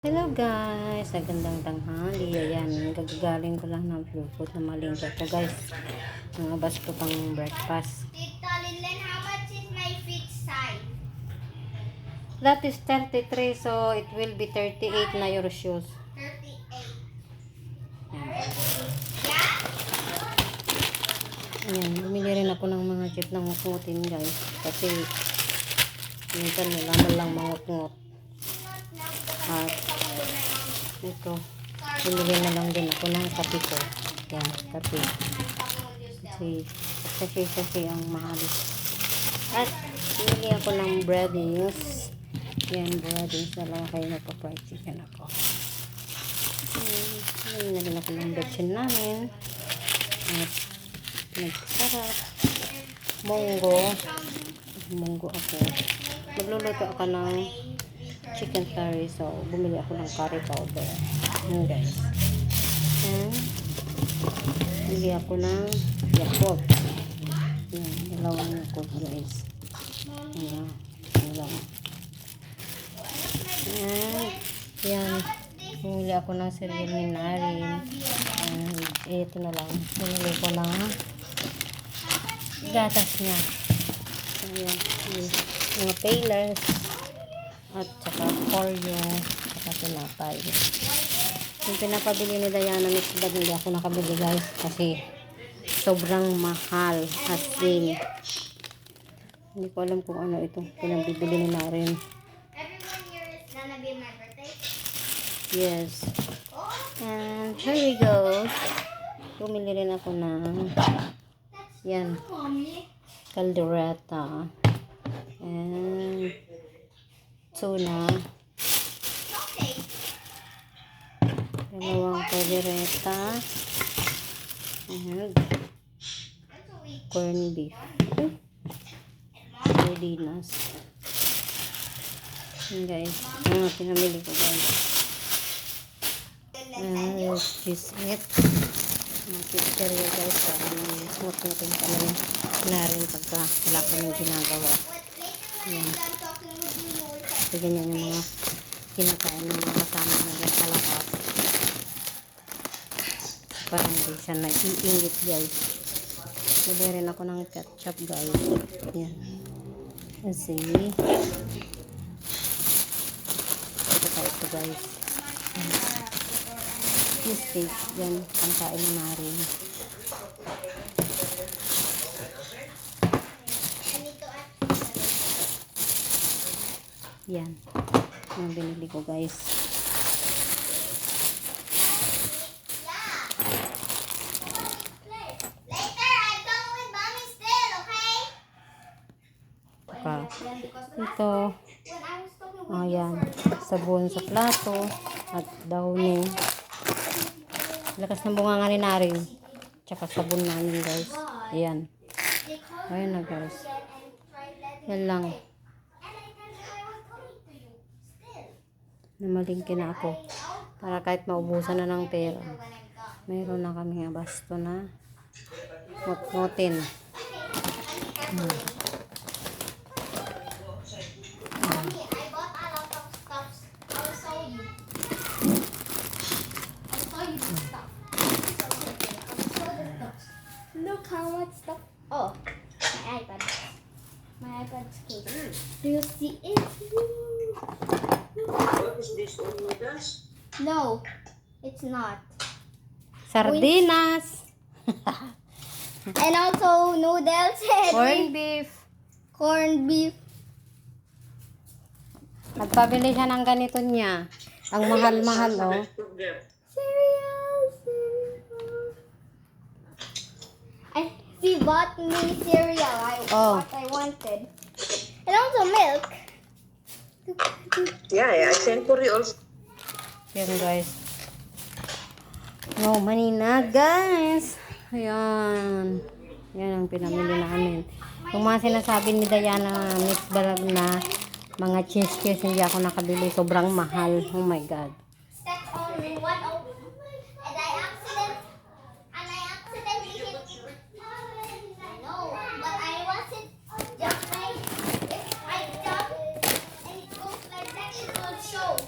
Hello guys, magandang tanghali. Ayan, gagagaling ko lang ng food na malingka ko guys. Nangabas ko pang breakfast. Tita Lilian, how much is my feet size? That is 33, so it will be 38 na your shoes. 38. Ayan, bumili rin ako ng mga chip na ngut-ngutin guys. Kasi minsan nila lang mangut-ngut. At ito, bumili na lang din ako ng kape ko. Yan, kape. Kasi ang mahal. At bumili ako ng breadings. Yan, breadings na lang kayo nagpa-fried chicken ako. Bumili na din ako ng betchin namin. At nagsarap. Munggo ako. Magluluto ako ng chicken curry, so bumili ako ng curry powder. Yan guys. Bumili ako ng Yakult. Yan, dalawang Yakult guys. Yan, yan. Bumili ako ng cereal ni Narin. Ito na lang. Bumili ko ng gatas niya. Ayan, mga pailers. At saka Oreo, saka tinapay. Yung pinapabili ni Diana mixed bag, hindi ako nakabili guys kasi sobrang mahal. As in, hindi ko alam kung ano ito pinabibili ni Narin. Everyone here is gonna be my birthday. Yes. And here we go. Bumili rin ako ng yan, caldereta. And tuna. Dalawang caldereta. And corned beef. Sardinas. Yan guys. Pinamili ko guys. This is it. Cereal guys. Smooth natin kami na rin pagka wala kami ginagawa. Yan. So, ganyan yung mga kinakain ng mga kasama na rin sa labas. Parang hindi siya naiingit guys. Bili rin ako ng ketchup guys. Yan. Kasi ito guys. Cheesecake. Yan. Pangkain na rin. Yan. Yung binili ko guys. Ito. Ayan. Sabon sa plato. At downy. Lakas ng bunga nga ni Narin. Tsaka sabon namin guys. Ayan. Ayan na guys. Yan lang. Namalingki na ako para kahit maubusan na ng pera, mayroon na kami abasto na ngut-ngutin. Look how much stuff. Oh, my iPad. My iPad's case. Do you see it? What is this, noodles? No, it's not. Sardinas. And also noodles and Corned beef. corned beef. Nagpabili siya ng ganito niya. Ang mahal-mahal oh. Cereal. She bought me cereal. What I wanted. And also milk. Yeah, I sent for you also. Yan guys. No money na guys. Ayan. Yan ang pinamili namin. Yung mga sinasabi ni Diana mixed bag na mga cheese hindi ako nakabili. Sobrang mahal. Oh my God. Stepped on one of and I accidentally hit. I know, but I wasn't just like if I jump and it goes like that, it will show.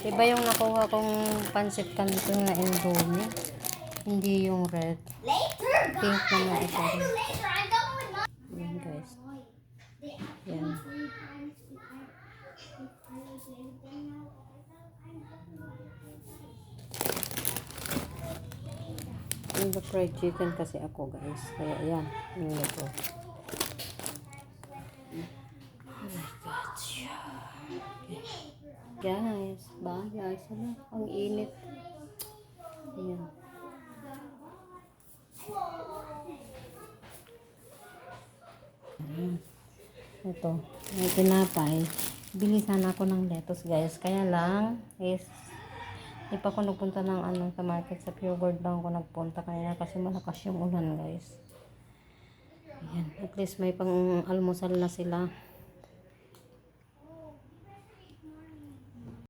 Iba yung nakuha kong pancit canton na Indomie. Hindi yung red. Later, Pink guys. na nga I ito. tell you later. I'm going with mom. Yan guys. Yan. Nag-fried chicken kasi ako guys. Kaya yan. Yung ito. Oh my God. Guys. Guys. Ano? Ang init. Ayan. Ayan. Ito. May tinapay. Bili sana ako ng lettuce guys. Kaya lang is di pa ako nagpunta ng sa market, sa Pure Gold lang ako nagpunta kanina kasi malakas yung ulan guys. Ayan. At least may pang almusal na sila.